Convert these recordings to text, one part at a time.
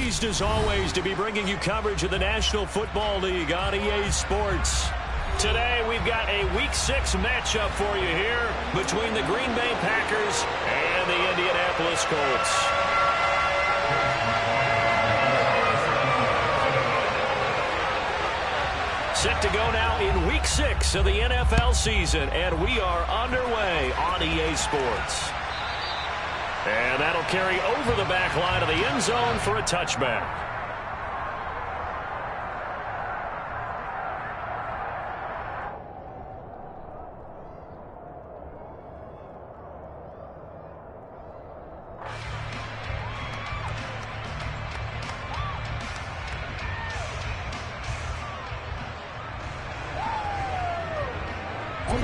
Pleased as always to be bringing you coverage of the National Football League on EA Sports. Today we've got a Week 6 matchup for you here between the Green Bay Packers and the Indianapolis Colts. Set to go now in Week 6 of the NFL season, and we are underway on EA Sports. And that'll carry over the back line of the end zone for a touchback.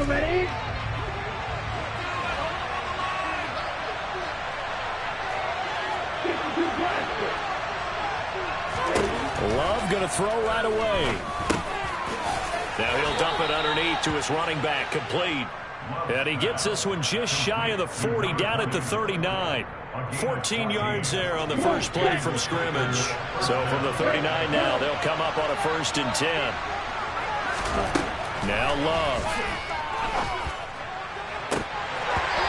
Ready? Love going to throw right away. Now he'll dump it underneath to his running back, complete. And he gets this one just shy of the 40, down at the 39. 14 yards there on the first play from scrimmage. So from the 39 now, they'll come up on a 1st and 10. Now Love.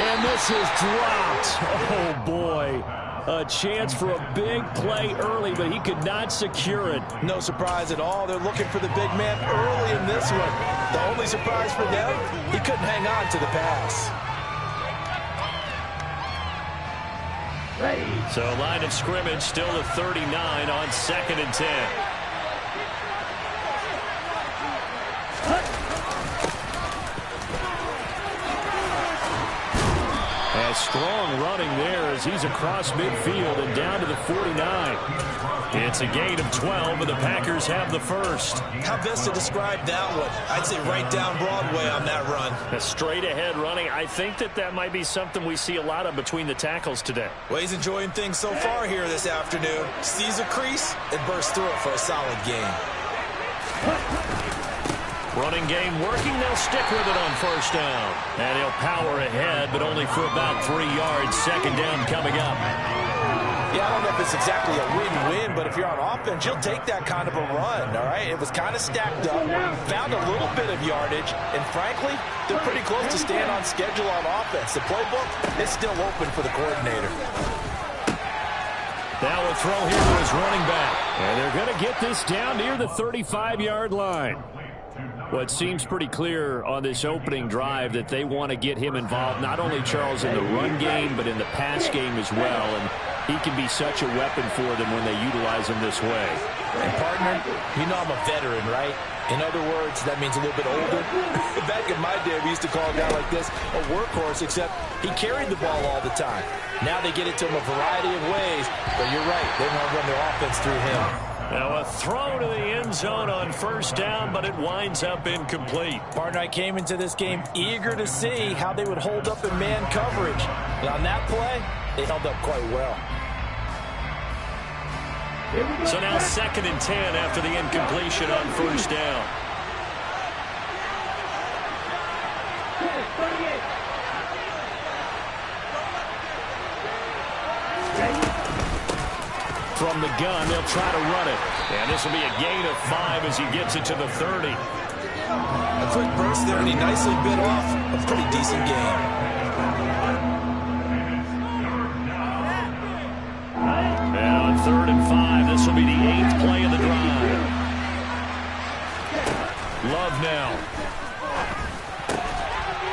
And this is dropped. Oh, boy. A chance for a big play early, but he could not secure it. No surprise at all. They're looking for the big man early in this one. The only surprise for them, he couldn't hang on to the pass. Ready. So line of scrimmage still the 39 on 2nd and 10. Strong running there as he's across midfield and down to the 49. It's a gain of 12, and the Packers have the first. How best to describe that one? I'd say right down Broadway on that run. A straight-ahead running. I think that might be something we see a lot of between the tackles today. Well, he's enjoying things so far here this afternoon. Sees a crease and bursts through it for a solid gain. Running game working. They'll stick with it on 1st down. And he'll power ahead, but only for about 3 yards. 2nd down coming up. Yeah, I don't know if it's exactly a win-win, but if you're on offense, you'll take that kind of a run, all right? It was kind of stacked up, found a little bit of yardage, and frankly, they're pretty close to staying on schedule on offense. The playbook is still open for the coordinator. Now a throw here to his running back. And they're going to get this down near the 35-yard line. Well, it seems pretty clear on this opening drive that they want to get him involved, not only, Charles, in the run game, but in the pass game as well. And he can be such a weapon for them when they utilize him this way. And, partner, you know I'm a veteran, right? In other words, that means a little bit older. Back in my day, we used to call a guy like this a workhorse, except he carried the ball all the time. Now they get it to him a variety of ways. But you're right, they want to run their offense through him. Now a throw to the end zone on 1st down, but it winds up incomplete. Partner, I came into this game eager to see how they would hold up in man coverage. And on that play, they held up quite well. So now 2nd and 10 after the incompletion on 1st down. From the gun, they'll try to run it. And this will be a gain of 5 as he gets it to the 30. A quick burst there, and he nicely bit off a pretty decent gain. And on 3rd and 5, this will be the 8th play of the drive. Love now.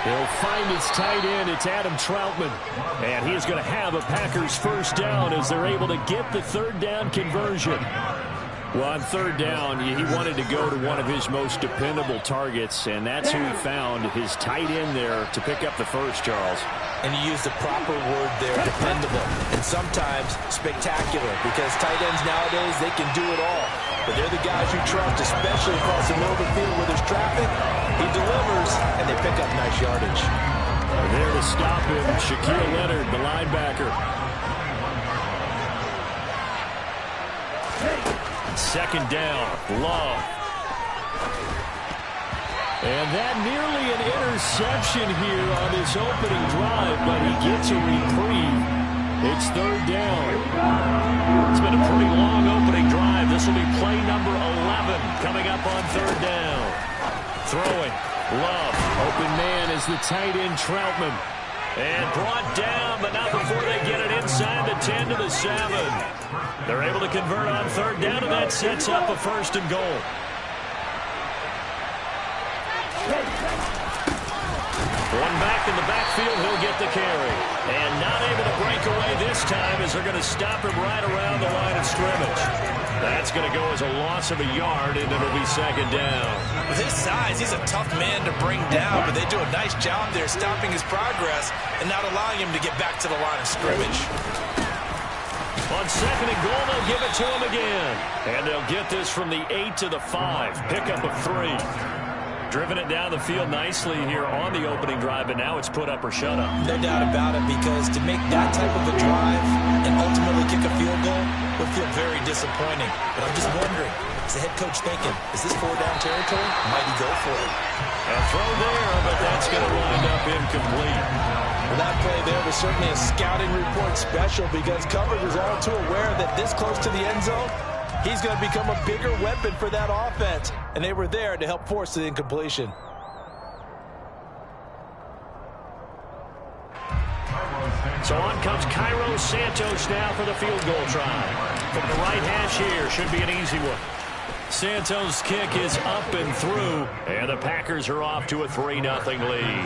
He'll find his tight end. It's Adam Troutman. And he's going to have a Packers 1st down as they're able to get the 3rd down conversion. Well, on 3rd down, he wanted to go to one of his most dependable targets, and that's who he found, his tight end there, to pick up the first, Charles. And you used the proper word there, dependable, and sometimes spectacular, because tight ends nowadays, they can do it all. But they're the guys you trust, especially across the middle of the field where there's traffic. He delivers, and they pick up nice yardage. There to stop him, Shaquille Leonard, the linebacker. 2nd down, Love. And that nearly an interception here on this opening drive, but he gets a reprieve. It's third down. It's been a pretty long opening drive. This will be play number 11 coming up on third down. Throwing. Love. Open man is the tight end Troutman. And brought down, but not before they get it inside the 10 to the 7. They're able to convert on third down, and that sets up a first and goal. One back in the backfield, he'll get the carry. And not able to break away this time as they're going to stop him right around the line of scrimmage. That's going to go as a loss of a yard, and it'll be second down. With his size, he's a tough man to bring down, but they do a nice job there stopping his progress and not allowing him to get back to the line of scrimmage. On second and goal, they'll give it to him again. And they'll get this from the 8 to the 5. Pickup of 3. Driven it down the field nicely here on the opening drive, but now it's put up or shut up. No doubt about it, because to make that type of a drive and ultimately kick a field goal would feel very disappointing. But I'm just wondering, is the head coach thinking, is this 4-down territory? Might he go for it? A throw there, but that's going to wind up incomplete. Well, that play there was certainly a scouting report special, because coverage was all too aware that this close to the end zone, he's going to become a bigger weapon for that offense. And they were there to help force the incompletion. So on comes Cairo Santos now for the field goal try. From the right hash here, should be an easy one. Santos' kick is up and through, and the Packers are off to a 3-0 lead.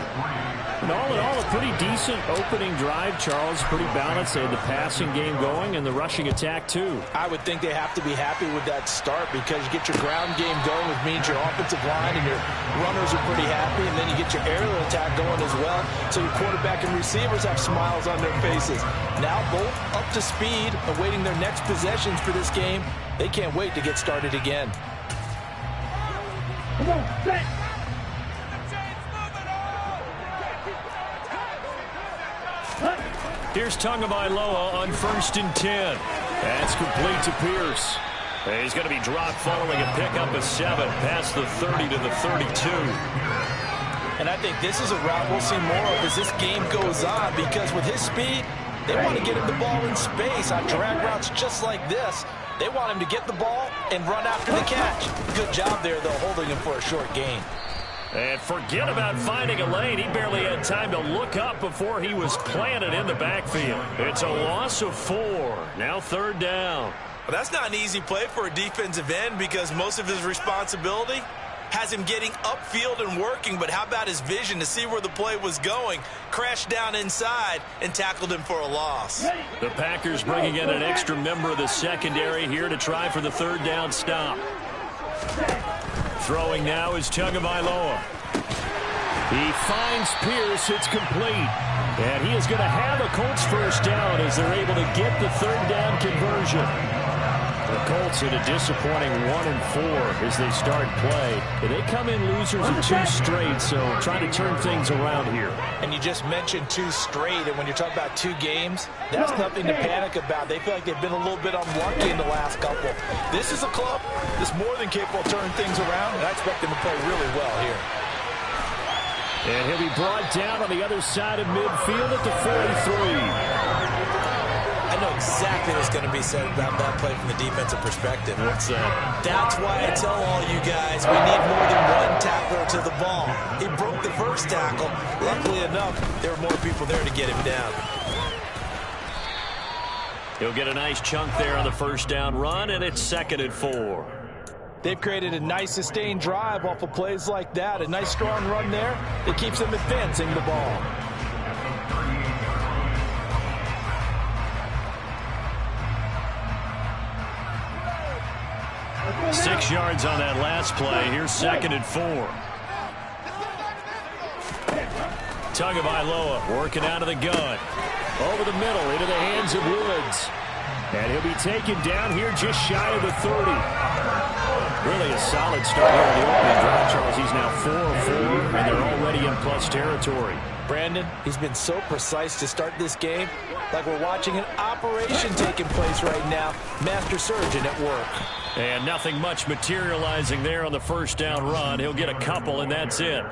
And all in all, a pretty decent opening drive, Charles. Pretty balanced. They had the passing game going and the rushing attack, too. I would think they have to be happy with that start, because you get your ground game going, which means your offensive line and your runners are pretty happy, and then you get your aerial attack going as well, so your quarterback and receivers have smiles on their faces. Now both up to speed, awaiting their next possessions for this game. They can't wait to get started again. Come on, set. Here's Tagovailoa on 1st and 10. That's complete to Pierce. He's going to be dropped following a pickup of 7 past the 30 to the 32. And I think this is a route we'll see more of as this game goes on, because with his speed, they want to get him the ball in space on drag routes just like this. They want him to get the ball and run after the catch. Good job there, though, holding him for a short gain. And forget about finding a lane. He barely had time to look up before he was planted in the backfield. It's a loss of 4. Now third down. Well, that's not an easy play for a defensive end, because most of his responsibility has him getting upfield and working, but how about his vision to see where the play was going? Crashed down inside and tackled him for a loss. The Packers bringing in an extra member of the secondary here to try for the third down stop. Throwing now is Tagovailoa. He finds Pierce. It's complete. And he is going to have a Colts first down as they're able to get the third down conversion. The Colts in a disappointing 1-4 as they start play. And they come in losers in 2 straight, so trying to turn things around here. And you just mentioned 2 straight, and when you're talking about 2 games, that's nothing to panic about. They feel like they've been a little bit unlucky in the last couple. This is a club that's more than capable of turning things around, and I expect them to play really well here. And he'll be brought down on the other side of midfield at the 43. I know exactly what's going to be said about that play from the defensive perspective. What's that? That's why I tell all you guys we need more than one tackler to the ball. He broke the first tackle. Luckily enough, there were more people there to get him down. He'll get a nice chunk there on the first down run, and it's 2nd and 4. They've created a nice sustained drive off of plays like that. A nice strong run there that keeps them advancing the ball. 6 yards on that last play. Here's 2nd and 4. Tagovailoa working out of the gun. Over the middle into the hands of Woods. And he'll be taken down here just shy of the 30. Really a solid start here in the opening drive, Charles. He's now 4 of 4, and they're already in plus territory. Brandon, he's been so precise to start this game, like we're watching an operation taking place right now. Master surgeon at work. And nothing much materializing there on the first down run. He'll get a couple, and that's it.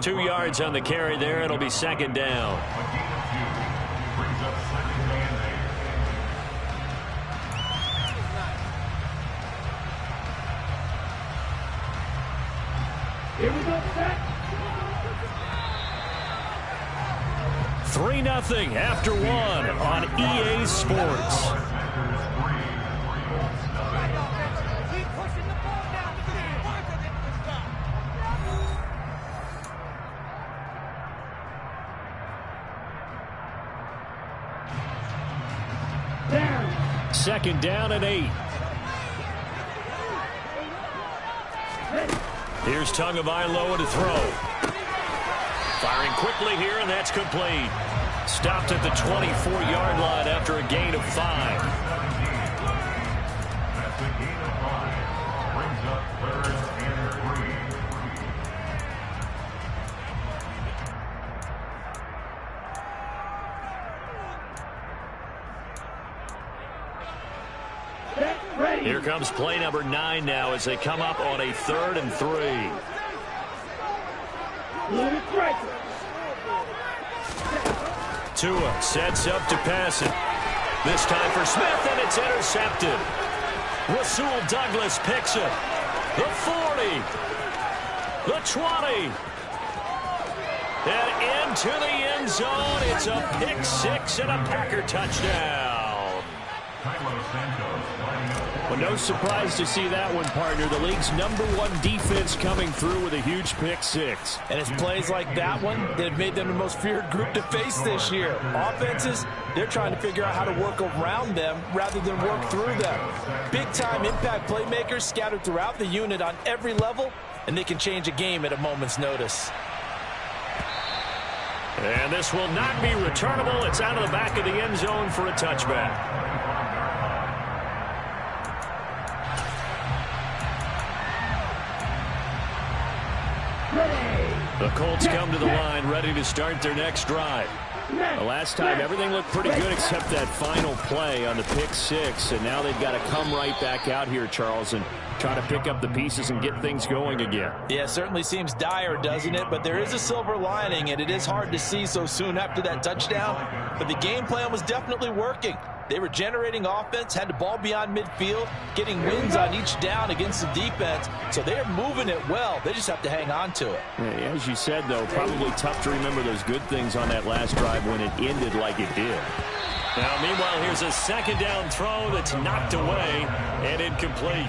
2 yards on the carry there. It'll be 2nd down. Here we go, set. 3-0 after one on EA Sports. Second down and 8. Here's Tagovailoa to throw. Firing quickly here, and that's complete. Stopped at the 24-yard line after a gain of 5. Here comes play number 9 now as they come up on a 3rd and 3. Tua sets up to pass it. This time for Smith, and it's intercepted. Rasul Douglas picks it. The 40. The 20. And into the end zone. It's a pick 6 and a Packer touchdown. Well, no surprise to see that one, partner. The league's #1 defense coming through with a huge pick 6. And it's plays like that one that have made them the most feared group to face this year. Offenses, they're trying to figure out how to work around them rather than work through them. Big-time impact playmakers scattered throughout the unit on every level, and they can change a game at a moment's notice. And this will not be returnable. It's out of the back of the end zone for a touchback. The Colts come to the line, ready to start their next drive. The last time, everything looked pretty good except that final play on the pick 6. And now they've got to come right back out here, Charles, and try to pick up the pieces and get things going again. Yeah, it certainly seems dire, doesn't it? But there is a silver lining, and it is hard to see so soon after that touchdown. But the game plan was definitely working. They were generating offense, had the ball beyond midfield, getting wins on each down against the defense. So they're moving it well. They just have to hang on to it. Yeah, as you said, though, probably tough to remember those good things on that last drive when it ended like it did. Now, meanwhile, here's a second down throw that's knocked away and incomplete.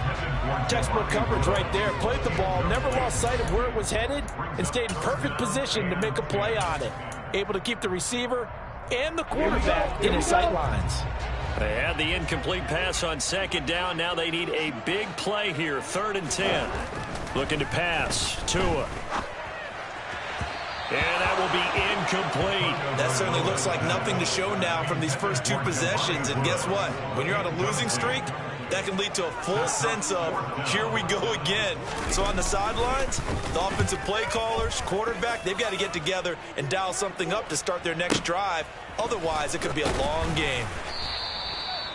Textbook coverage right there. Played the ball, never lost sight of where it was headed, and stayed in perfect position to make a play on it. Able to keep the receiver and the quarterback in his sight lines. They had the incomplete pass on second down. Now they need a big play here. 3rd and 10. Looking to pass. Tua. And that will be incomplete. That certainly looks like nothing to show now from these first 2 possessions. And guess what? When you're on a losing streak, that can lead to a full sense of, here we go again. So on the sidelines, the offensive play callers, quarterback, they've got to get together and dial something up to start their next drive. Otherwise, it could be a long game.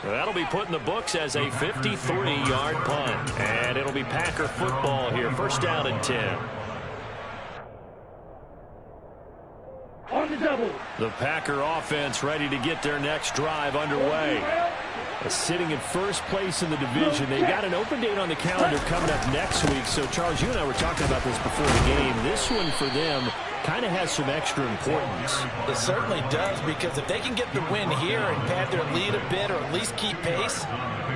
That'll be put in the books as a 53-yard punt. And it'll be Packer football here. 1st down and 10. On the double. The Packer offense ready to get their next drive underway. Sitting in first place in the division. They've got an open date on the calendar coming up next week. So, Charles, you and I were talking about this before the game. This one for them kind of has some extra importance. It certainly does, because if they can get the win here and pad their lead a bit or at least keep pace,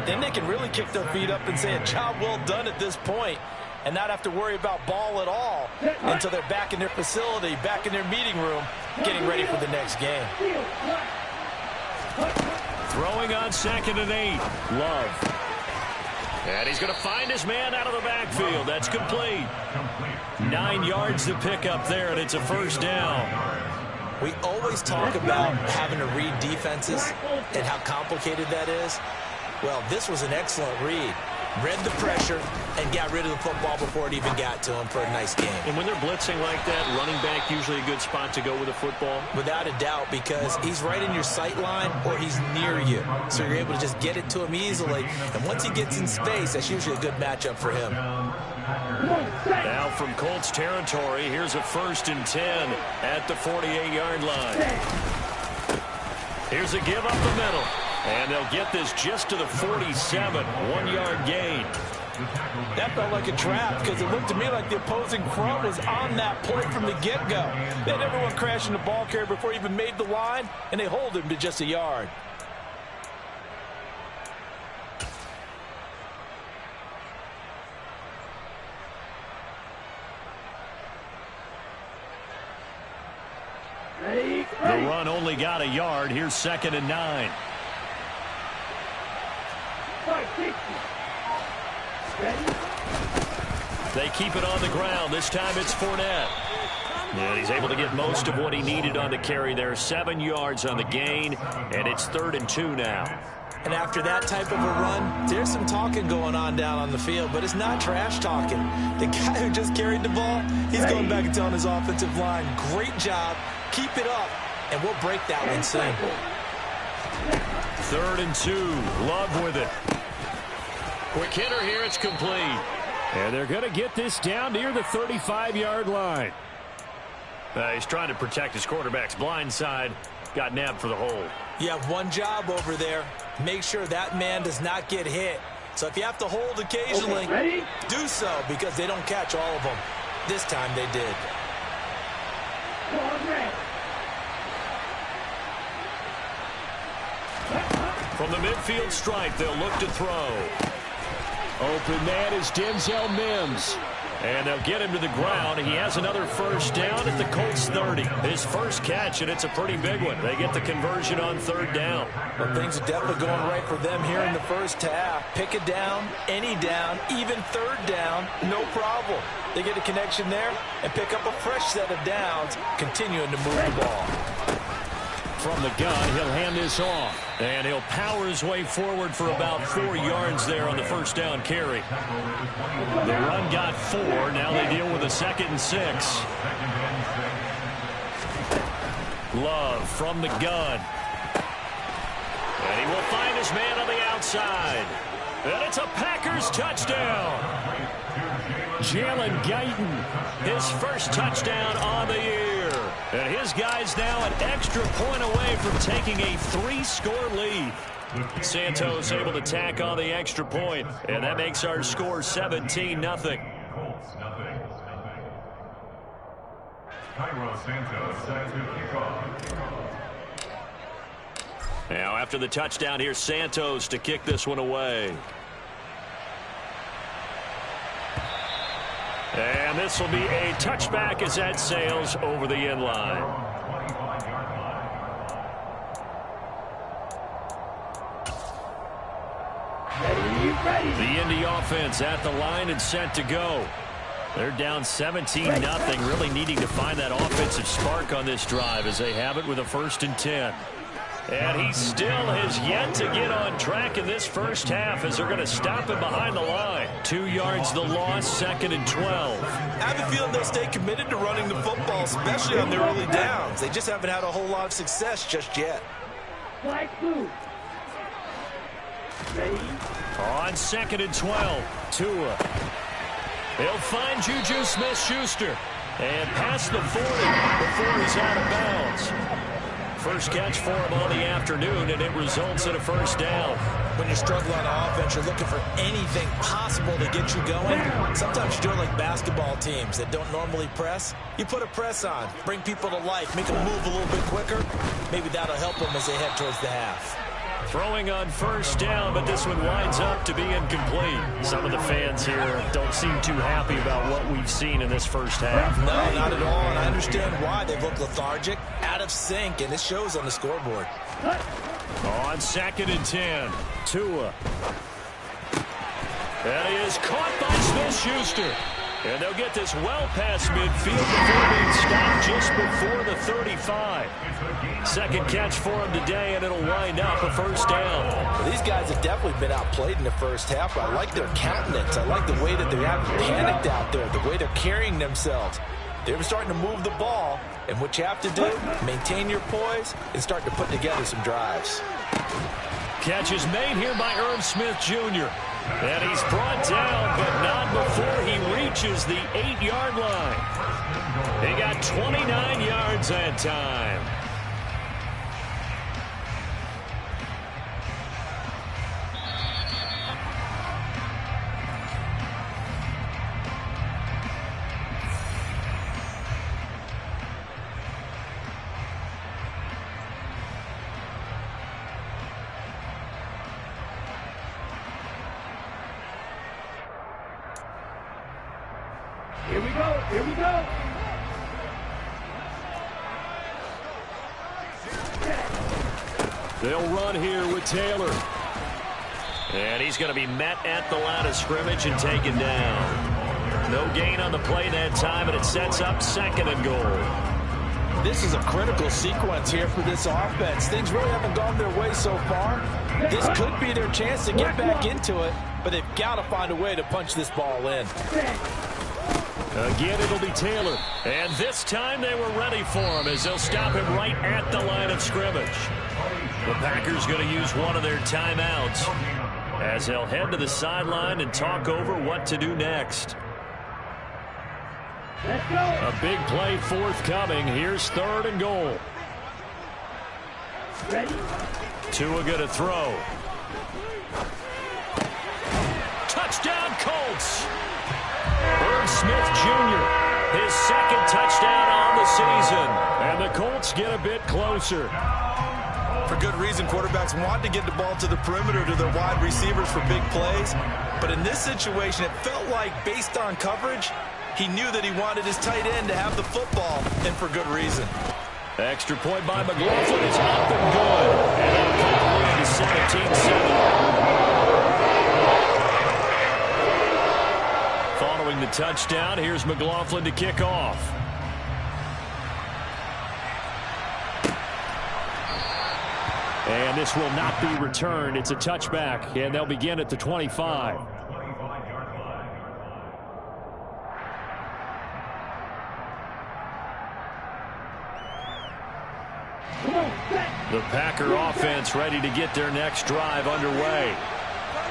then they can really kick their feet up and say a job well done at this point and not have to worry about ball at all until they're back in their facility, back in their meeting room, getting ready for the next game. Throwing on 2nd and 8. Love. And he's going to find his man out of the backfield. That's complete. 9 yards to pick up there, and it's a 1st down. We always talk about having to read defenses and how complicated that is. Well, this was an excellent read. Read the pressure and got rid of the football before it even got to him for a nice game. And when they're blitzing like that, running back usually a good spot to go with the football? Without a doubt, because he's right in your sight line or he's near you. So you're able to just get it to him easily. And once he gets in space, that's usually a good matchup for him. Now from Colts territory, here's a 1st and 10 at the 48-yard line. Here's a give up the middle. And they'll get this just to the 47. 1-yard gain. That felt like a trap because it looked to me like the opposing front was on that play from the get-go. They had everyone crashing the ball carrier before he even made the line, and they hold him to just a yard. The run only got a yard. Here's 2nd and 9. They keep it on the ground. This time it's Fournette. And he's able to get most of what he needed on the carry there. 7 yards on the gain, and it's 3rd and 2 now. And after that type of a run, there's some talking going on down on the field, but it's not trash talking. The guy who just carried the ball, he's going back and telling his offensive line, great job, keep it up, and we'll break that one soon. 3rd and 2. Love with it. Quick hitter here. It's complete. And they're going to get this down near the 35-yard line. He's trying to protect his quarterback's blind side. Got nabbed for the hold. You have one job over there. Make sure that man does not get hit. So if you have to hold occasionally, do so because they don't catch all of them. This time they did. From the midfield stripe, they'll look to throw. Open man is Denzel Mims. And they'll get him to the ground. He has another first down at the Colts 30. His first catch, and it's a pretty big one. They get the conversion on 3rd down. Well, things are definitely going right for them here in the first half. Pick a down, any down, even 3rd down, no problem. They get a connection there and pick up a fresh set of downs, continuing to move the ball. From the gun, he'll hand this off. And he'll power his way forward for about 4 yards there on the first down carry. The run got 4. Now they deal with a 2nd and 6. Love from the gun. And he will find his man on the outside. And it's a Packers touchdown. Jalen Guyton, his first touchdown on the year. And his guy's now an extra point away from taking a 3-score lead. Santos able to tack on the extra point, and that makes our score 17-0. Now after the touchdown, here's Santos to kick this one away. And this will be a touchback as that sails over the end line. The Indy offense at the line and set to go. They're down 17-0, really needing to find that offensive spark on this drive as they have it with a 1st and 10. And he still has yet to get on track in this first half as they're going to stop him behind the line. 2 yards the loss, 2nd and 12. I have a feeling they'll stay committed to running the football, especially on their early downs. They just haven't had a whole lot of success just yet. On 2nd and 12, Tua. He'll find Juju Smith-Schuster and pass the 40 before he's out of bounds. First catch for him on the afternoon, and it results in a first down. When you're struggling on offense, you're looking for anything possible to get you going. Sometimes you do it like basketball teams that don't normally press. You put a press on, bring people to life, make them move a little bit quicker. Maybe that'll help them as they head towards the half. Throwing on first down, but this one winds up to be incomplete. Some of the fans here don't seem too happy about what we've seen in this first half. No, not at all, and I understand why. They look lethargic, out of sync, and it shows on the scoreboard. On 2nd and 10, Tua. And he is caught by Smith-Schuster. And they'll get this well past midfield before being stopped just before the 35. Second catch for him today, and it'll wind up a first down. Well, these guys have definitely been outplayed in the first half. I like their countenance. I like the way that they haven't panicked out there, the way they're carrying themselves. They're starting to move the ball, and what you have to do, maintain your poise and start to put together some drives. Catch is made here by Irv Smith Jr. And he's brought down, but not before he reaches the 8-yard line. He got 29 yards that time. Here we go. They'll run here with Taylor. And he's going to be met at the line of scrimmage and taken down. No gain on the play that time, and it sets up 2nd and goal. This is a critical sequence here for this offense. Things really haven't gone their way so far. This could be their chance to get back into it, but they've got to find a way to punch this ball in. Again, it'll be Taylor. And this time they were ready for him as they'll stop him right at the line of scrimmage. The Packers going to use one of their timeouts as they'll head to the sideline and talk over what to do next. Let's go. A big play forthcoming. Here's 3rd and goal. Ready? Tua going to throw. Touchdown, Colts. Irv Smith Jr., his 2nd touchdown on the season. And the Colts get a bit closer. For good reason, quarterbacks want to get the ball to the perimeter to their wide receivers for big plays. But in this situation, it felt like, based on coverage, he knew that he wanted his tight end to have the football, and for good reason. Extra point by McLaughlin is up and good. And that'll conclude the 17-7. Following the touchdown, here's McLaughlin to kick off. And this will not be returned. It's a touchback, and they'll begin at the 25. The Packer offense ready to get their next drive underway.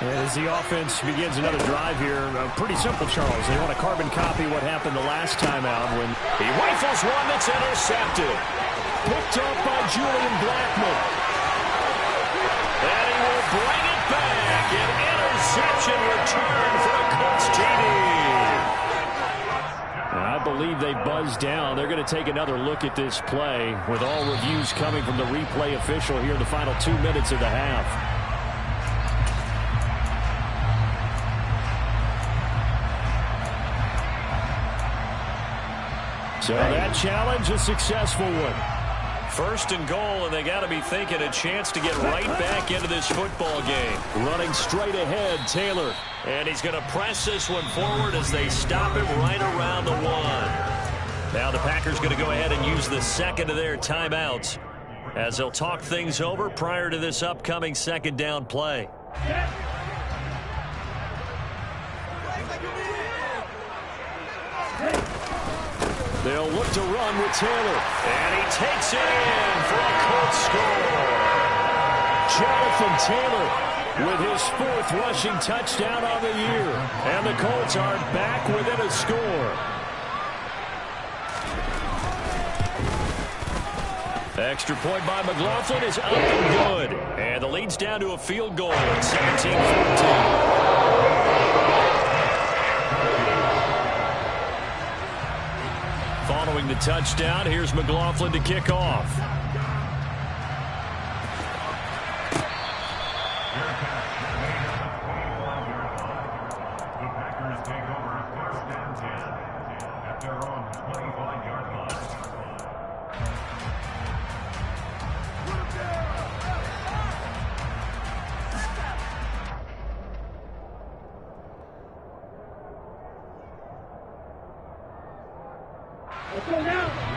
As the offense begins another drive here, pretty simple, Charles. They want to carbon copy what happened the last time out when he rifles one that's intercepted. Picked up by Julian Blackman. And he will bring it back. An interception return for a Colts TD. I believe they buzzed down. They're going to take another look at this play with all reviews coming from the replay official here in the final 2 minutes of the half. So that challenge, a successful one. 1st and goal, and they got to be thinking a chance to get right back into this football game. Running straight ahead, Taylor. And he's going to press this one forward as they stop him right around the 1. Now the Packers going to go ahead and use the 2nd of their timeouts as they'll talk things over prior to this upcoming 2nd down play. They'll look to run with Taylor. And he takes it in for a Colts score. Jonathan Taylor with his 4th rushing touchdown on the year. And the Colts are back within a score. Extra point by McLaughlin is up and good. And the lead's down to a field goal at 17-14. Following the touchdown, here's McLaughlin to kick off.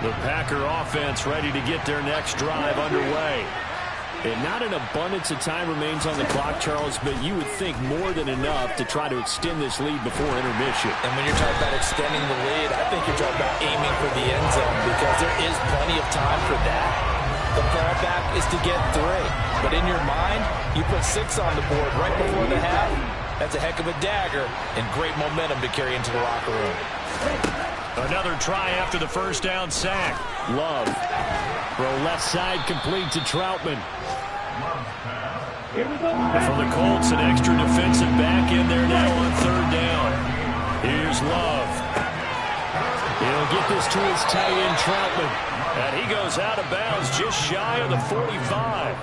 The Packer offense ready to get their next drive underway. And not an abundance of time remains on the clock, Charles, but you would think more than enough to try to extend this lead before intermission. And when you're talking about extending the lead, I think you're talking about aiming for the end zone because there is plenty of time for that. The fallback is to get 3. But in your mind, you put 6 on the board right before the half. That's a heck of a dagger and great momentum to carry into the locker room. Another try after the 1st down sack. Love. Throw left side complete to Troutman. For the Colts, an extra defensive back in there now on 3rd down. Here's Love. He'll get this to his tight end, Troutman. And he goes out of bounds just shy of the 45.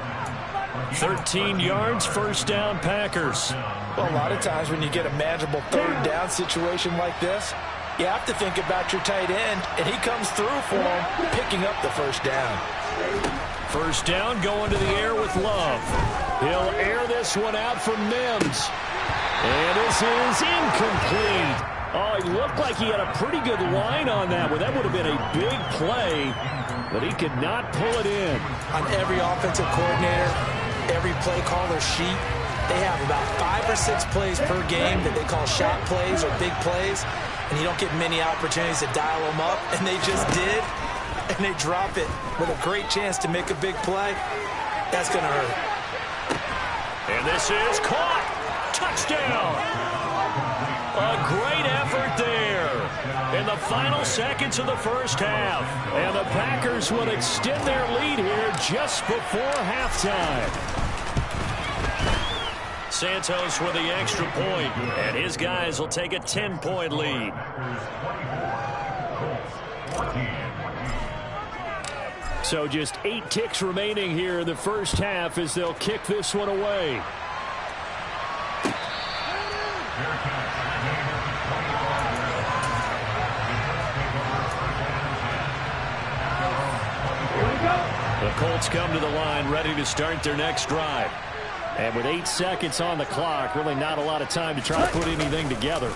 13 yards, 1st down, Packers. Well, a lot of times when you get a manageable 3rd down situation like this, You have to think about your tight end, and he comes through for him, picking up the first down. First down going to the air with Love. He'll air this one out for Mims. And this is incomplete. Oh, he looked like he had a pretty good line on that one. That would have been a big play, but he could not pull it in. On every offensive coordinator, every play caller sheet, they have about 5 or 6 plays per game that they call shot plays or big plays, and you don't get many opportunities to dial them up, and they just did, and they drop it with a great chance to make a big play. That's going to hurt. And this is caught. Touchdown. A great effort there in the final seconds of the first half. And the Packers will extend their lead here just before halftime. Santos with the extra point, and his guys will take a 10-point lead. So just 8 ticks remaining here in the first half as they'll kick this one away. The Colts come to the line ready to start their next drive. And with 8 seconds on the clock, really not a lot of time to try to put anything together.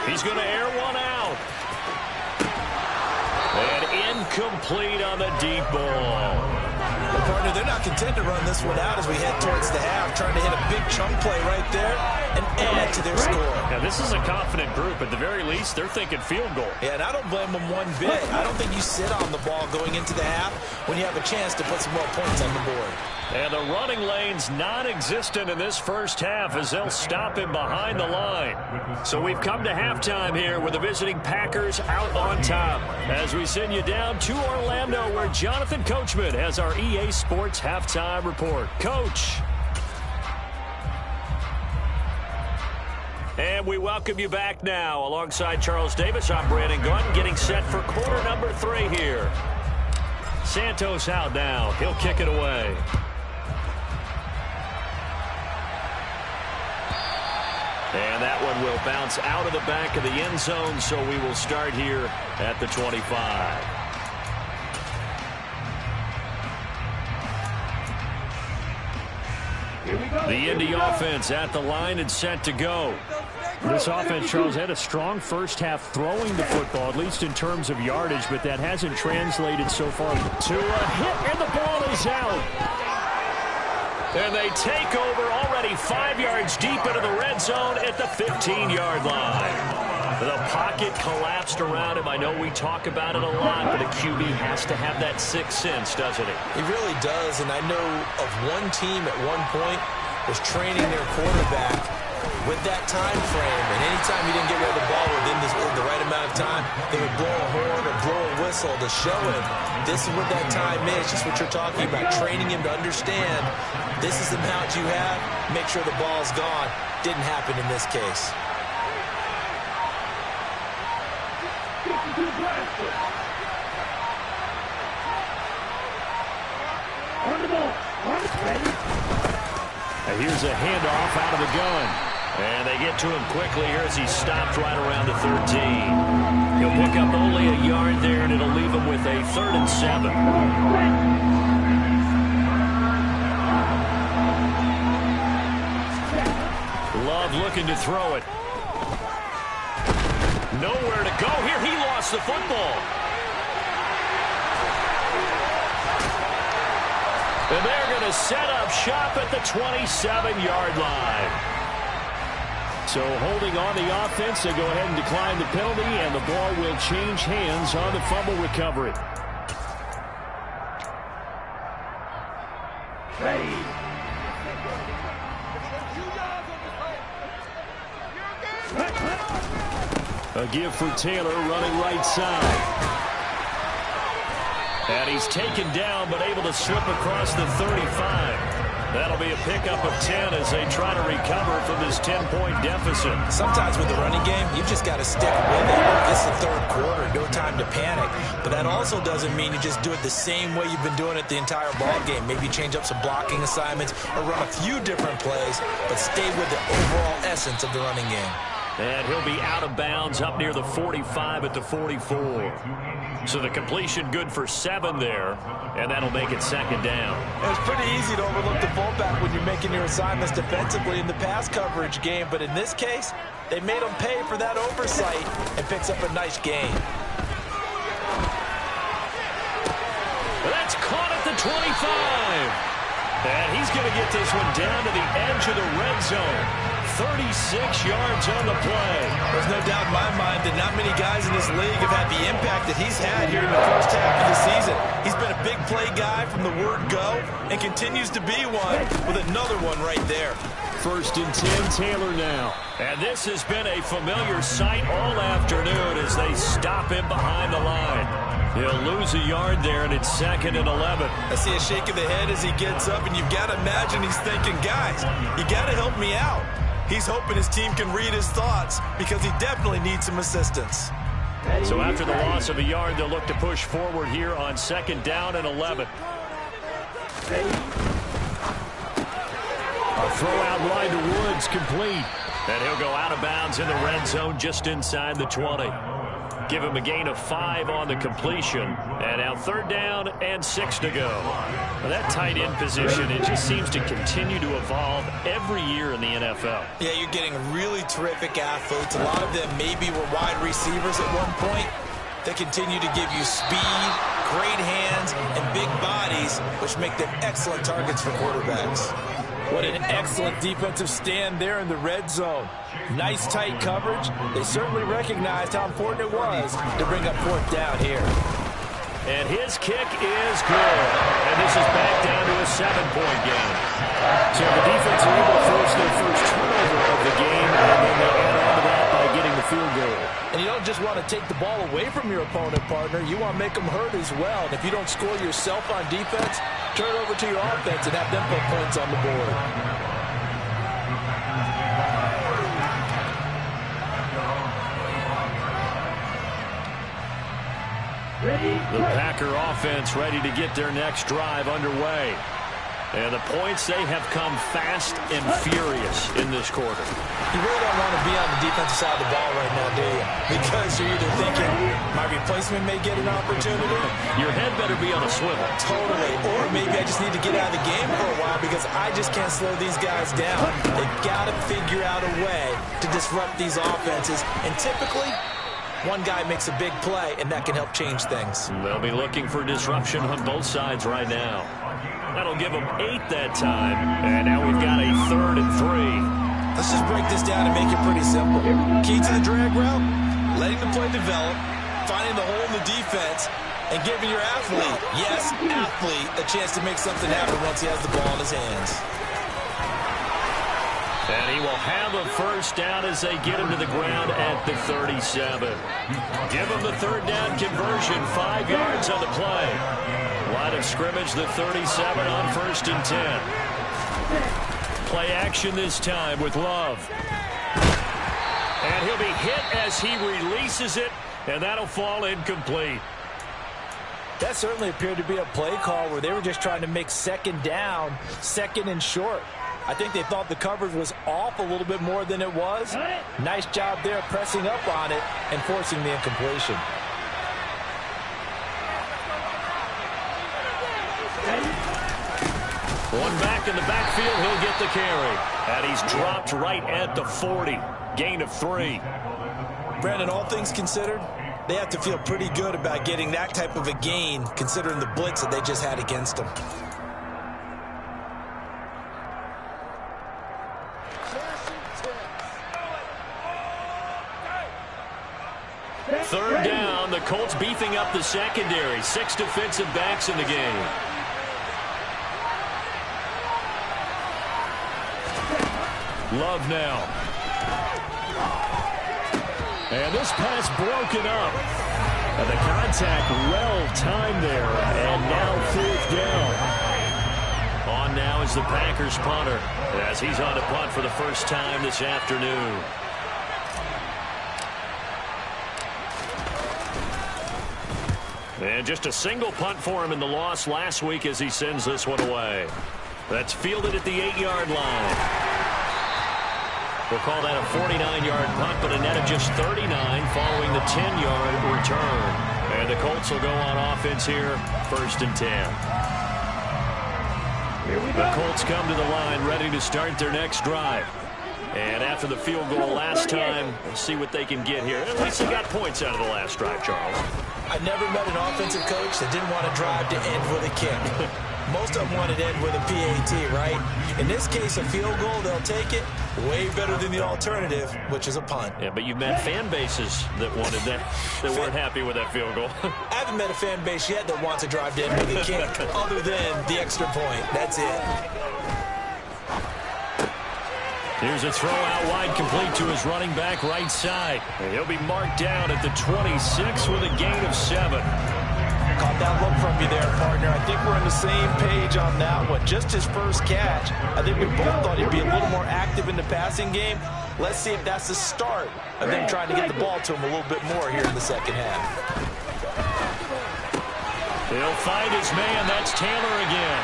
He's going to air one out. And incomplete on the deep ball. Well, partner, they're not content to run this one out as we head towards the half, trying to hit a big chunk play right there and add to their score. Now, this is a confident group. At the very least, they're thinking field goal. Yeah, and I don't blame them one bit. I don't think you sit on the ball going into the half when you have a chance to put some more points on the board. And the running lane's non-existent in this first half as they'll stop him behind the line. So we've come to halftime here with the visiting Packers out on top. As we send you down to Orlando where Jonathan Coachman has our EA Sports halftime report. Coach. And we welcome you back now. Alongside Charles Davis, I'm Brandon Gunn getting set for quarter number 3 here. Santos out now. He'll kick it away. And that one will bounce out of the back of the end zone, so we will start here at the 25. The Indy offense at the line and set to go. This offense, Charles, had a strong first half throwing the football, at least in terms of yardage, but that hasn't translated so far to a hit, and the ball is out. And they take over already 5 yards deep into the red zone at the 15-yard line. The pocket collapsed around him. I know we talk about it a lot, but a QB has to have that sixth sense, doesn't he? He really does, and I know of one team at one point was training their quarterback with that time frame, and anytime he didn't get rid of the ball within the right amount of time, they would blow a horn or blow a whistle to show him this is what that time is, just what you're talking about, training him to understand this is the amount you have, make sure the ball's gone. Didn't happen in this case. And here's a handoff out of the gun. And they get to him quickly here as he stopped right around the 13. He'll pick up only a yard there, and it'll leave him with a 3rd and 7. Love looking to throw it. Nowhere to go here. He lost the football. And they're going to set up shop at the 27-yard line. So holding on the offense, they go ahead and decline the penalty, and the ball will change hands on the fumble recovery. Ready. A give for Taylor running right side. And he's taken down but able to slip across the 35. That'll be a pickup of 10 as they try to recover from this 10-point deficit. Sometimes with the running game, you've just got to stick with it. This is the 3rd quarter, no time to panic. But that also doesn't mean you just do it the same way you've been doing it the entire ball game. Maybe change up some blocking assignments or run a few different plays, but stay with the overall essence of the running game. And he'll be out of bounds up near the 45 at the 44. So the completion good for 7 there, and that'll make it second down. It's pretty easy to overlook the fullback when you're making your assignments defensively in the pass coverage game, but in this case, they made him pay for that oversight and picks up a nice gain. That's caught at the 25. And he's going to get this one down to the edge of the red zone. 36 yards on the play. There's no doubt in my mind that not many guys in this league have had the impact that he's had here in the first half of the season. He's been a big play guy from the word go and continues to be one with another one right there. 1st and 10, Taylor now. And this has been a familiar sight all afternoon as they stop him behind the line. He'll lose a yard there, and it's 2nd and 11. I see a shake of the head as he gets up, and you've got to imagine he's thinking, guys, you got to help me out. He's hoping his team can read his thoughts because he definitely needs some assistance. So after the loss of a yard, they'll look to push forward here on 2nd down and 11. A throw out wide to Woods, complete. And he'll go out of bounds in the red zone just inside the 20. Give him a gain of 5 on the completion. And now 3rd down and 6 to go. Well, that tight end position, it just seems to continue to evolve every year in the NFL. Yeah, you're getting really terrific athletes. A lot of them maybe were wide receivers at one point. They continue to give you speed, great hands, and big bodies, which make them excellent targets for quarterbacks. What an excellent defensive stand there in the red zone. Nice tight coverage. They certainly recognized how important it was to bring up 4th down here. And his kick is good. And this is back down to a 7-point game. So the defense are able to force their first turnover of the game, and then they add on to that by getting the field goal. And you don't just want to take the ball away from your opponent, partner. You want to make them hurt as well. And if you don't score yourself on defense, turn it over to your offense and have them put points on the board. The Packer offense ready to get their next drive underway. And the points, they have come fast and furious in this quarter. You really don't want to be on the defensive side of the ball right now, do you? Because you're either thinking, my replacement may get an opportunity. Your head better be on a swivel. Totally. Or maybe I just need to get out of the game for a while because I just can't slow these guys down. They've got to figure out a way to disrupt these offenses. And typically, one guy makes a big play, and that can help change things. They'll be looking for disruption on both sides right now. That'll give them 8 that time. And now we've got a 3rd and 3. Let's just break this down and make it pretty simple. Key to the drag route, letting the play develop, finding the hole in the defense, and giving your athlete, yes, athlete, a chance to make something happen once he has the ball in his hands. And he will have a first down as they get him to the ground at the 37. Give him the 3rd down conversion, 5 yards on the play. Line of scrimmage, the 37 on 1st and 10. Play action this time with Love. And he'll be hit as he releases it, and that'll fall incomplete. That certainly appeared to be a play call where they were just trying to make 2nd down, 2nd and short. I think they thought the coverage was off a little bit more than it was. Nice job there pressing up on it and forcing the incompletion. One back in the backfield, he'll get the carry. And he's dropped right at the 40. Gain of 3. Brandon, all things considered, they have to feel pretty good about getting that type of a gain considering the blitz that they just had against them. Third down, the Colts beefing up the secondary. 6 defensive backs in the game. Love now. And this pass broken up. And the contact well timed there. And now 4th down. On now is the Packers punter as he's on to punt for the first time this afternoon. And just a single punt for him in the loss last week as he sends this one away. That's fielded at the 8-yard line. We'll call that a 49-yard punt, but a net of just 39 following the 10-yard return. And the Colts will go on offense here, 1st and 10. The Colts come to the line ready to start their next drive. And after the field goal last time, we'll see what they can get here. At least they got points out of the last drive, Charles. I never met an offensive coach that didn't want to drive to end with a kick. Most of them wanted to end with a PAT, right? In this case, a field goal, they'll take it. Way better than the alternative, which is a punt. Yeah, but you've met fan bases that wanted that, that weren't happy with that field goal. I haven't met a fan base yet that wants to drive to end with a kick, other than the extra point. That's it. Here's a throw out wide, complete to his running back right side. And he'll be marked down at the 26 with a gain of 7. Caught that look from you there, partner. I think we're on the same page on that one. Just his first catch. I think we both thought he'd be a little more active in the passing game. Let's see if that's the start of them trying to get the ball to him a little bit more here in the second half. He'll find his man. That's Taylor again.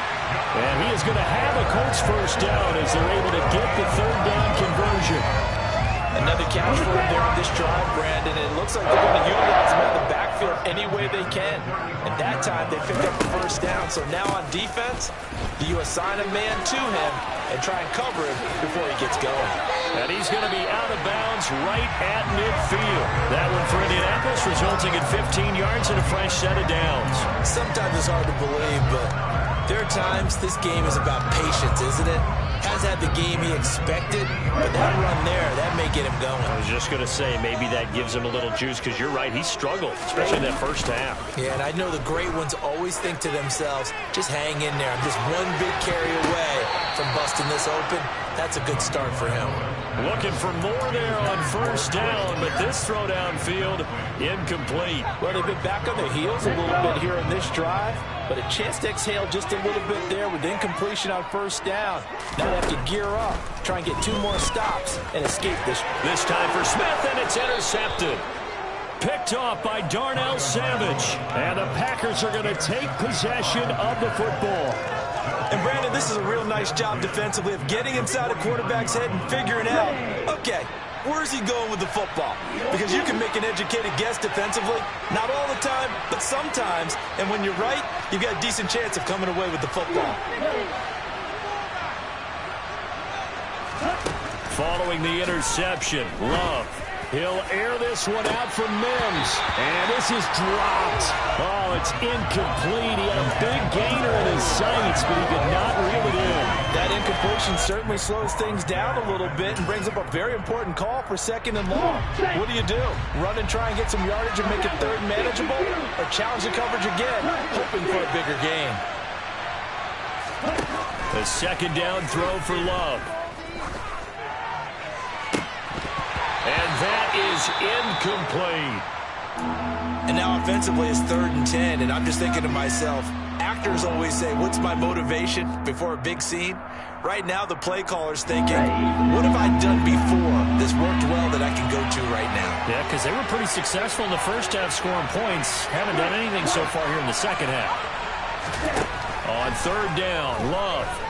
And he is going to have a Colts first down as they're able to get the 3rd down conversion. Another catch for him there on this drive, Brandon. And it looks like they're going to utilize him in the backfield any way they can. And that time they picked up the first down. So now on defense, do you assign a man to him and try and cover him before he gets going? And he's going to be out of bounds right at midfield. That one for Indianapolis, resulting in 15 yards and a fresh set of downs. Sometimes it's hard to believe, but there are times this game is about patience, isn't it? Has had the game he expected, but that run there, that may get him going. I was just going to say, maybe that gives him a little juice, because you're right, he struggled, especially in that first half. Yeah, and I know the great ones always think to themselves, just hang in there. I'm just one big carry away from busting this open. That's a good start for him. Looking for more there on first down, but this throw downfield, incomplete. Well, they've been back on their heels a little bit here in this drive, but a chance to exhale just a little bit there with incompletion on first down. Now they have to gear up, try and get 2 more stops and escape this. This time for Smith, and it's intercepted. Picked off by Darnell Savage. And the Packers are going to take possession of the football. And, Brandon, this is a real nice job defensively of getting inside a quarterback's head and figuring out, okay, where's he going with the football? Because you can make an educated guess defensively. Not all the time, but sometimes. And when you're right, you've got a decent chance of coming away with the football. Following the interception, Love. He'll air this one out from Mims. And this is dropped. Oh, it's incomplete. He had a big gainer in his sights, but he could not reel it in. That incompletion certainly slows things down a little bit and brings up a very important call for 2nd and long. What do? Run and try and get some yardage and make it 3rd manageable? Or challenge the coverage again, hoping for a bigger gain? The 2nd down throw for Love. And that is incomplete. And now offensively it's 3rd and 10, and I'm just thinking to myself, actors always say, what's my motivation before a big scene? Right now the play caller's thinking, what have I done before this worked well that I can go to right now? Yeah, because they were pretty successful in the first half scoring points. Haven't done anything so far here in the second half. On 3rd down, Love.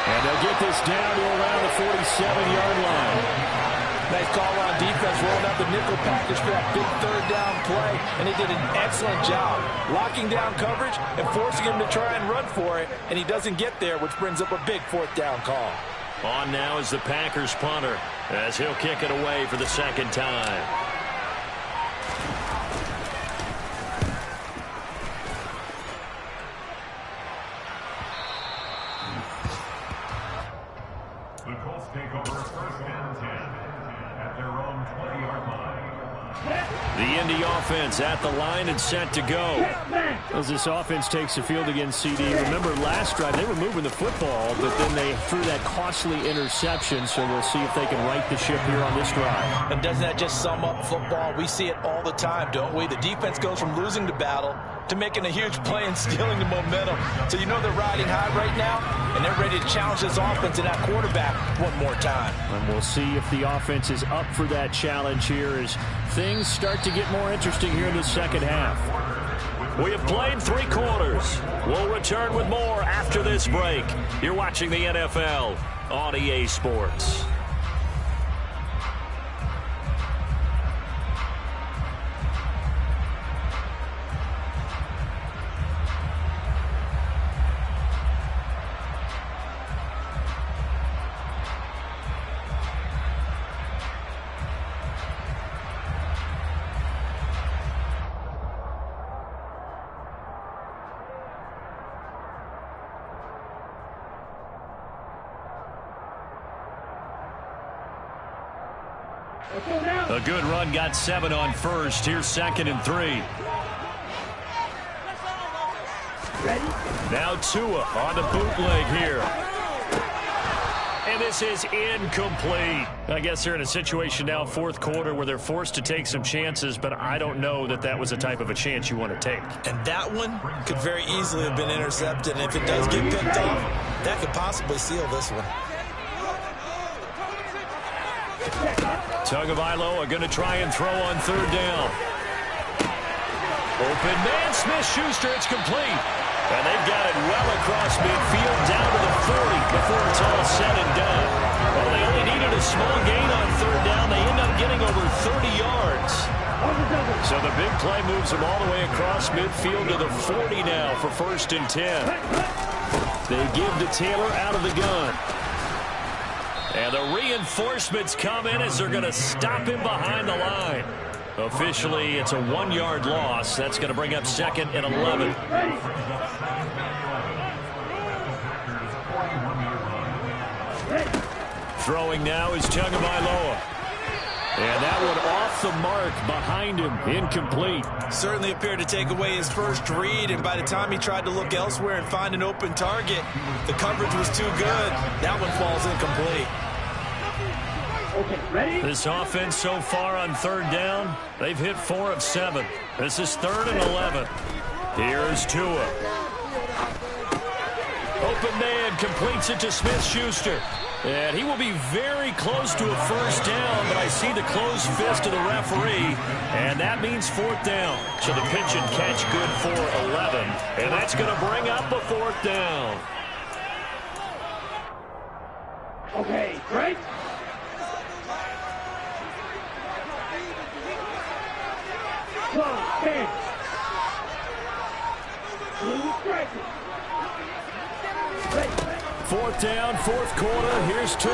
And they'll get this down to around the 47-yard line. Nice call on defense, rolling out the nickel package for that big 3rd down play. And he did an excellent job locking down coverage and forcing him to try and run for it. And he doesn't get there, which brings up a big 4th down call. On now is the Packers punter as he'll kick it away for the 2nd time. The Colts take over 1st and 10 at their own 20-yard line. The Indy offense at the line and set to go. As this offense takes the field against CD, remember last drive they were moving the football, but then they threw that costly interception, so we'll see if they can right the ship here on this drive. And doesn't that just sum up football? We see it all the time, don't we? The defense goes from losing the battle to making a huge play and stealing the momentum. So you know they're riding high right now, and they're ready to challenge this offense and that quarterback one more time. And we'll see if the offense is up for that challenge here as things start to get more interesting here in the second half. We have played 3 quarters. We'll return with more after this break. You're watching the NFL on EA Sports. A good run, got 7 on first. Here's 2nd and 3. Now Tua on the bootleg here. And this is incomplete. I guess they're in a situation now, 4th quarter, where they're forced to take some chances, but I don't know that that was the type of a chance you want to take. And that one could very easily have been intercepted. And if it does get picked off, that could possibly seal this one. Tagovailoa going to try and throw on 3rd down. Open man, Smith-Schuster, it's complete. And they've got it well across midfield down to the 40 before it's all said and done. Well, they only needed a small gain on 3rd down. They end up getting over 30 yards. So the big play moves them all the way across midfield to the 40 now for 1st and 10. They give to Taylor out of the gun. And the reinforcements come in as they're going to stop him behind the line. Officially, it's a 1-yard loss. That's going to bring up 2nd and 11. Throwing now is Tagovailoa. And that one off the mark behind him, incomplete. Certainly appeared to take away his first read, and by the time he tried to look elsewhere and find an open target, the coverage was too good. That one falls incomplete. Okay, ready? This offense so far on 3rd down, they've hit 4 of 7. This is 3rd and 11. Here's Tua. Open man, completes it to Smith-Schuster. And he will be very close to a 1st down, but I see the closed fist of the referee, and that means 4th down. So the pitch and catch good for 11, and that's going to bring up a 4th down. Okay, right? Close, 10. Blue striker. 4th down, 4th quarter. Here's Tua.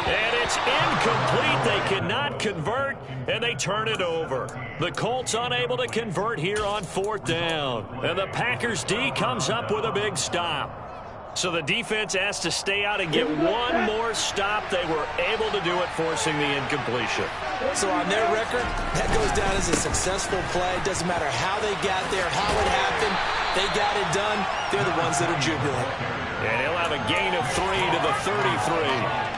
And it's incomplete. They cannot convert, and they turn it over. The Colts unable to convert here on 4th down. And the Packers D comes up with a big stop. So the defense has to stay out and get one more stop. They were able to do it, forcing the incompletion. So on their record, that goes down as a successful play. Doesn't matter how they got there, how it happened. They got it done. They're the ones that are jubilant. And he'll have a gain of 3 to the 33.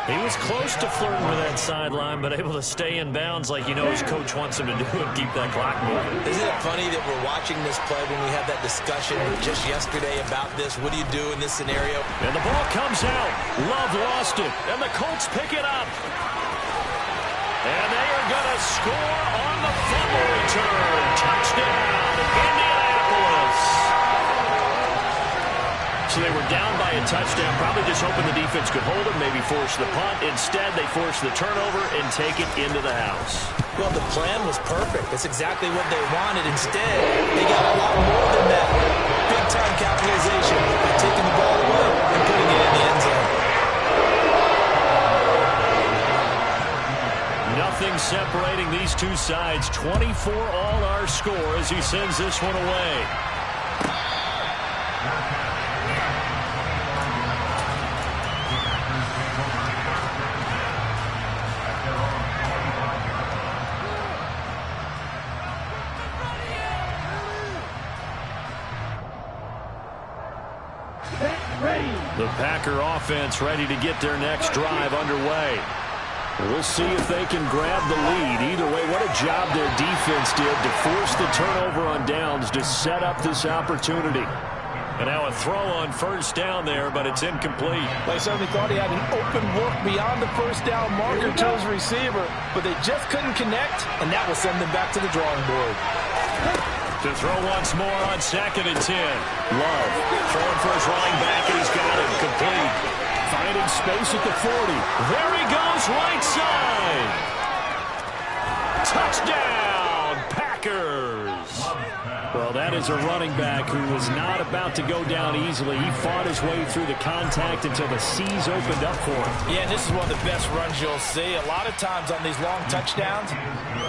He was close to flirting with that sideline, but able to stay in bounds like he knows coach wants him to do and keep that clock moving. Isn't it funny that we're watching this play when we had that discussion just yesterday about this? What do you do in this scenario? And the ball comes out. Love lost it, and the Colts pick it up. And they are going to score on the fumble return. Touchdown, Indianapolis. So they were down by a touchdown, probably just hoping the defense could hold them, maybe force the punt. Instead, they force the turnover and take it into the house. Well, the plan was perfect. That's exactly what they wanted. Instead, they got a lot more than that. Big-time capitalization by taking the ball away and putting it in the end zone. Nothing separating these two sides. 24 all our score as he sends this one away. The Packer offense ready to get their next drive underway. We'll see if they can grab the lead. Either way, what a job their defense did to force the turnover on downs to set up this opportunity. And now a throw on 1st down there, but it's incomplete. They certainly thought he had an open look beyond the 1st down marker to his receiver, but they just couldn't connect, and that will send them back to the drawing board. To throw once more on 2nd and 10. Love throwing for his running back, and he's got it complete. Finding space at the 40. There he goes, right side. Touchdown, Packers. Well, that is a running back who was not about to go down easily. He fought his way through the contact until the C's opened up for him. Yeah, and this is one of the best runs you'll see. A lot of times on these long touchdowns,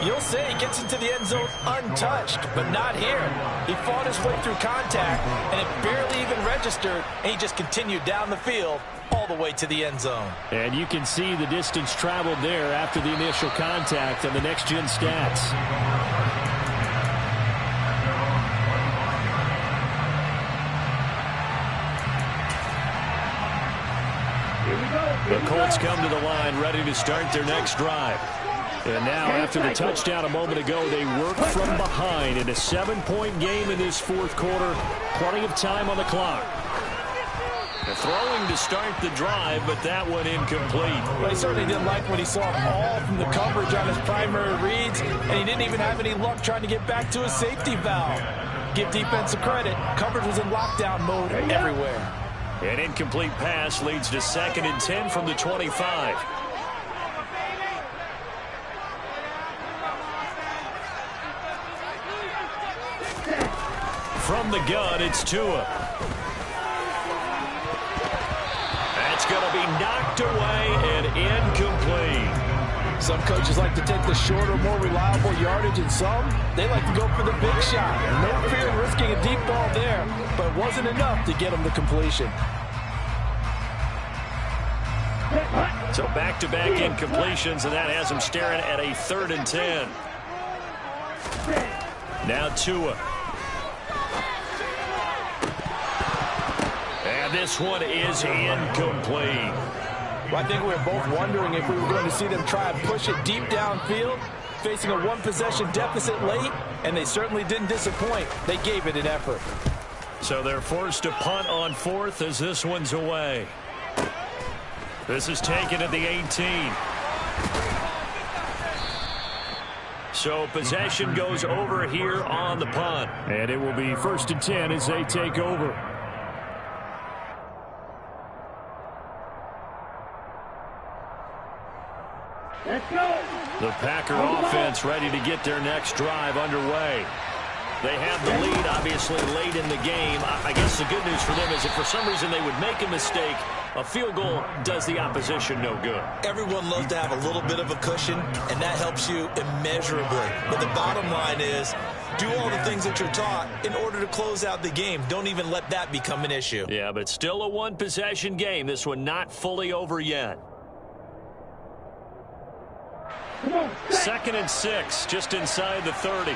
you'll see he gets into the end zone untouched, but not here. He fought his way through contact, and it barely even registered, and he just continued down the field all the way to the end zone. And you can see the distance traveled there after the initial contact on the next-gen stats. The Colts come to the line ready to start their next drive. And now, after the touchdown a moment ago, they work from behind in a 7-point game in this fourth quarter. Plenty of time on the clock. They're throwing to start the drive, but that one incomplete. Well, he certainly didn't like what he saw all from the coverage on his primary reads, and he didn't even have any luck trying to get back to his safety valve. Give defense a credit. Coverage was in lockdown mode everywhere. An incomplete pass leads to 2nd and 10 from the 25. From the gun, it's Tua. That's going to be knocked away and incomplete. Some coaches like to take the shorter, more reliable yardage, and some, they like to go for the big shot. No fear in risking a deep ball there, but it wasn't enough to get them to completion. So back-to-back incompletions, and that has him staring at a 3rd and 10. Now Tua. And this one is incomplete. Well, I think we were both wondering if we were going to see them try and push it deep downfield, facing a one-possession deficit late, and they certainly didn't disappoint. They gave it an effort. So they're forced to punt on 4th as this one's away. This is taken at the 18. So possession goes over here on the punt. And it will be 1st and 10 as they take over. Let's go. The Packer offense ready to get their next drive underway. They have the lead, obviously, late in the game. I guess the good news for them is if for some reason they would make a mistake, a field goal does the opposition no good. Everyone loves to have a little bit of a cushion, and that helps you immeasurably. But the bottom line is, do all the things that you're taught in order to close out the game. Don't even let that become an issue. Yeah, but still a one-possession game. This one not fully over yet. 2nd and 6, just inside the 30.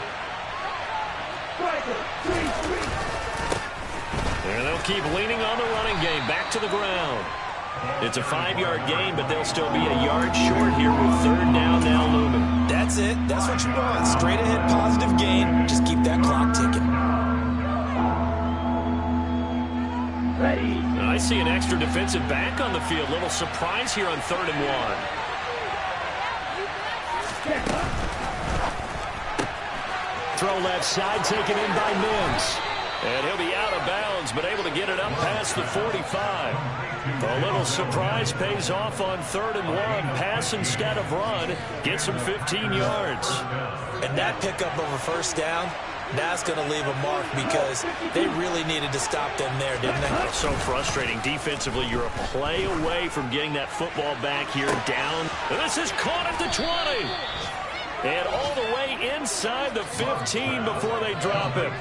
And they'll keep leaning on the running game. Back to the ground. It's a 5-yard gain, but they'll still be a yard short here with 3rd down now looming. That's it. That's what you want. Straight ahead positive gain. Just keep that clock ticking. Ready. I see an extra defensive back on the field. Little surprise here on 3rd and 1. Throw left side, taken in by Mims. And he'll be out of bounds, but able to get it up past the 45. A little surprise pays off on 3rd and 1. Pass instead of run. Gets him 15 yards. And that pickup of a 1st down, that's going to leave a mark because they really needed to stop them there, didn't they? So frustrating. Defensively, you're a play away from getting that football back here down. And this is caught at the 20. And all the way inside the 15 before they drop it.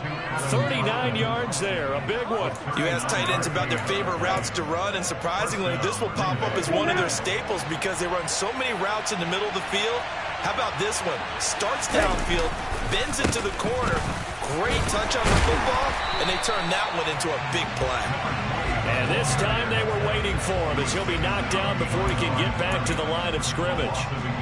39 yards there, a big one. You ask tight ends about their favorite routes to run, and surprisingly, this will pop up as one of their staples because they run so many routes in the middle of the field. How about this one? Starts downfield, bends into the corner, great touch on the football, and they turn that one into a big play. And this time they were waiting for him as he'll be knocked down before he can get back to the line of scrimmage.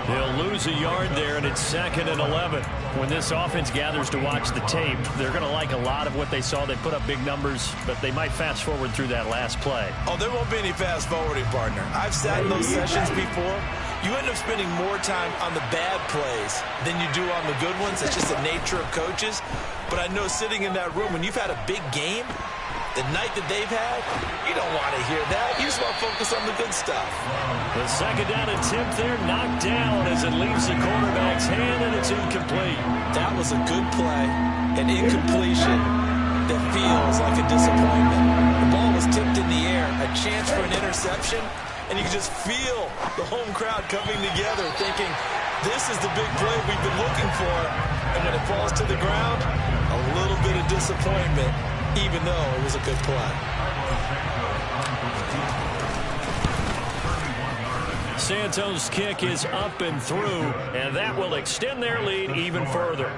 He'll lose a yard there, and it's 2nd and 11. When this offense gathers to watch the tape, they're going to like a lot of what they saw. They put up big numbers, but they might fast forward through that last play. Oh, there won't be any fast forwarding, partner. I've sat in those sessions before. You end up spending more time on the bad plays than you do on the good ones. That's just the nature of coaches. But I know sitting in that room, when you've had a big game, the night that they've had, you don't want to hear that. You just want to focus on the good stuff. The second down attempt there knocked down as it leaves the quarterback's hand, and it's incomplete. That was a good play, an incompletion that feels like a disappointment. The ball was tipped in the air, a chance for an interception, and you can just feel the home crowd coming together thinking, this is the big play we've been looking for. And when it falls to the ground, a little bit of disappointment, even though it was a good play. Santos' kick is up and through, and that will extend their lead even further.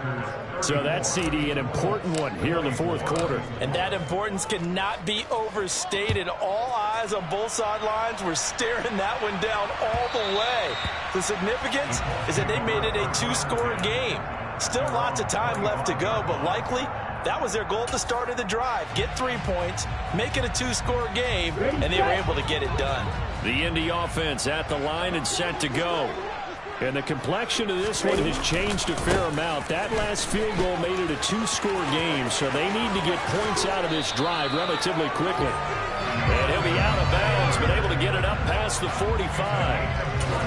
So that CD, an important one here in the fourth quarter. And that importance cannot be overstated. All eyes on both sidelines were staring that one down all the way. The significance is that they made it a two-score game. Still lots of time left to go, but likely that was their goal at the start of the drive. Get 3 points, make it a two-score game, and they were able to get it done. The Indy offense at the line and set to go. And the complexion of this one has changed a fair amount. That last field goal made it a two-score game, so they need to get points out of this drive relatively quickly. And he'll be out of bounds, but able to get it up past the 45.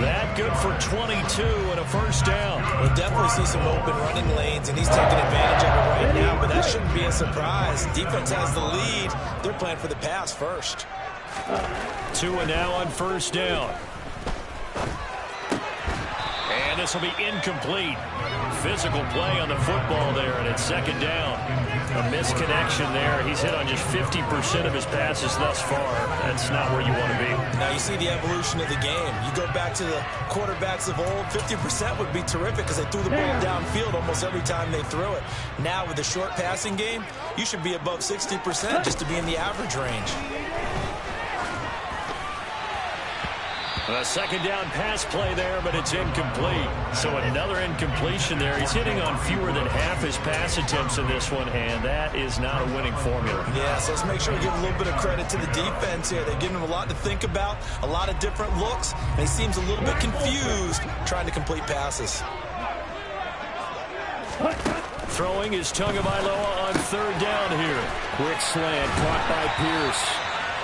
That good for 22 and a first down. We'll definitely see some open running lanes, and he's taking advantage of it right now, but that shouldn't be a surprise. Defense has the lead. They're playing for the pass first. Tua now on first down. And this will be incomplete. Physical play on the football there, and it's second down. A misconnection there. He's hit on just 50% of his passes thus far. That's not where you want to be. Now you see the evolution of the game. You go back to the quarterbacks of old, 50% would be terrific because they threw the ball downfield almost every time they threw it. Now with the short passing game, you should be above 60% just to be in the average range. A second down pass play there, but it's incomplete. So another incompletion there. He's hitting on fewer than half his pass attempts in this one, and that is not a winning formula. Yeah, so let's make sure we give a little bit of credit to the defense here. They're giving him a lot to think about, a lot of different looks, and he seems a little bit confused trying to complete passes. Throwing is Tagovailoa on third down here. Quick slant caught by Pierce.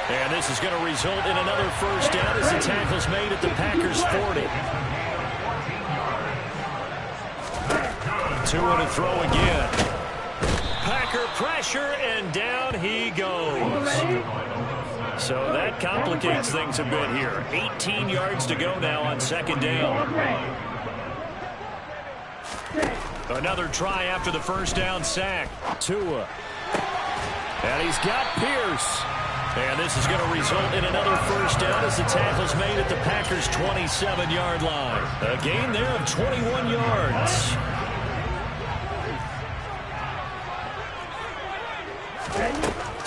And this is going to result in another first down as the tackle's made at the Packers' 40. Tua to throw again. Packer pressure, and down he goes. So that complicates things a bit here. 18 yards to go now on second down. Another try after the first down sack. Tua. And he's got Pierce. And this is going to result in another first down as the tackle's made at the Packers' 27-yard line. A gain there of 21 yards.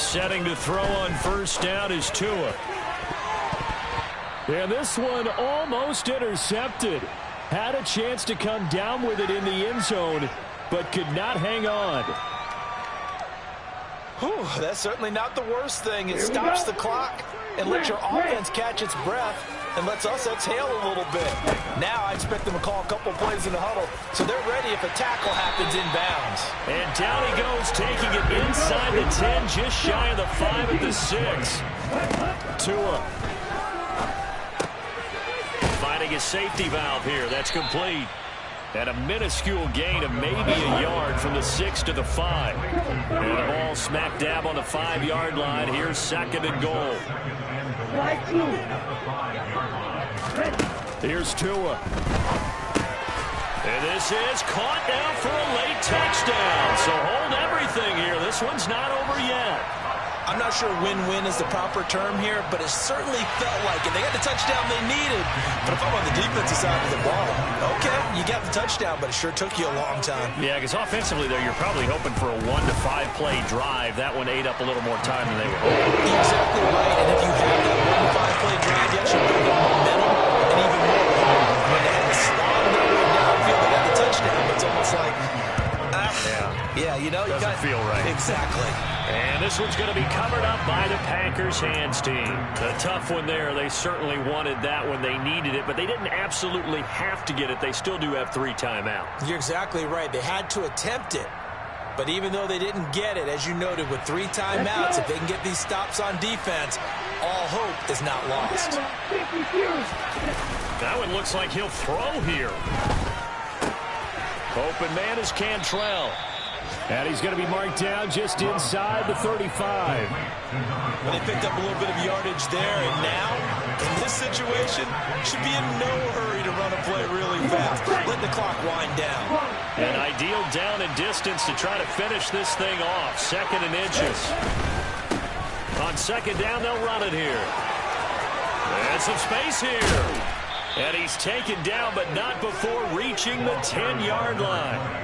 Setting to throw on first down is Tua. And this one almost intercepted. Had a chance to come down with it in the end zone, but could not hang on. Whew, that's certainly not the worst thing. It stops the clock and lets your offense catch its breath and lets us exhale a little bit. Now I expect them to call a couple plays in the huddle so they're ready if a tackle happens inbounds. And down he goes, taking it inside the 10, just shy of the 5 at the 6. Tua. Finding a safety valve here. That's complete. And a minuscule gain of maybe a yard from the 6 to the 5. And the ball smack dab on the 5-yard line. Here's second and goal. Here's Tua. And this is caught now for a late touchdown. So hold everything here. This one's not over yet. I'm not sure win-win is the proper term here, but it certainly felt like it. They got the touchdown they needed. But if I'm on the defensive side of the ball, okay, you got the touchdown, but it sure took you a long time. Yeah, because offensively there, you're probably hoping for a 1 to 5 play drive. That one ate up a little more time than they were hoping. Exactly right, and if you have that 1 to 5 play drive, you actually build up momentum and even more hope. When they had to slog their way downfield, they got the touchdown, but it's almost like, yeah, you know, doesn't feel right. Exactly. And this This one's going to be covered up by the Packers hands team. A tough one there. They certainly wanted that when they needed it, but they didn't absolutely have to get it. They still do have 3 timeouts. You're exactly right. They had to attempt it. But even though they didn't get it, as you noted, with 3 timeouts, if they can get these stops on defense, all hope is not lost. That one looks like he'll throw here. Open man is Cantrell. And he's going to be marked down just inside the 35. Well, they picked up a little bit of yardage there, and now, in this situation, should be in no hurry to run a play really fast. Let the clock wind down. An ideal down and distance to try to finish this thing off. 2nd and inches. On 2nd down, they'll run it here. And some space here. And he's taken down, but not before reaching the 10-yard line.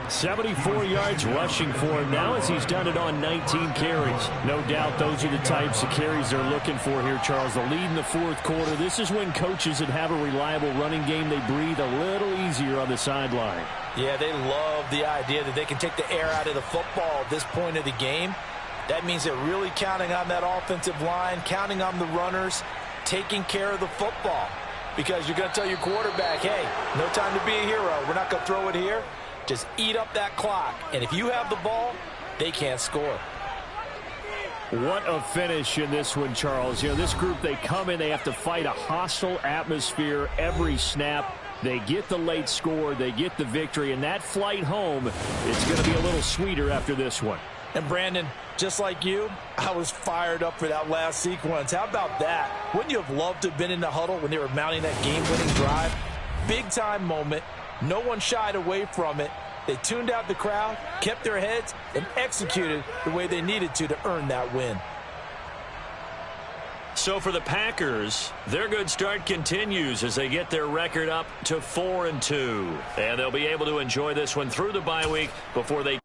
74 yards rushing for him now as he's done it on 19 carries. No doubt those are the types of carries they're looking for here, Charles. The lead in the 4th quarter. This is when coaches that have a reliable running game, they breathe a little easier on the sideline. Yeah, they love the idea that they can take the air out of the football at this point of the game. That means they're really counting on that offensive line, counting on the runners, taking care of the football. Because you're going to tell your quarterback, hey, no time to be a hero. We're not going to throw it here. Just eat up that clock. And if you have the ball, they can't score. What a finish in this one, Charles. You know, this group, they come in, they have to fight a hostile atmosphere every snap. They get the late score, they get the victory, and that flight home, it's going to be a little sweeter after this one. And Brandon, just like you, I was fired up for that last sequence. How about that? Wouldn't you have loved to have been in the huddle when they were mounting that game-winning drive? Big-time moment. No one shied away from it. They tuned out the crowd, kept their heads, and executed the way they needed to earn that win. So for the Packers, their good start continues as they get their record up to 4-2. And they'll be able to enjoy this one through the bye week before they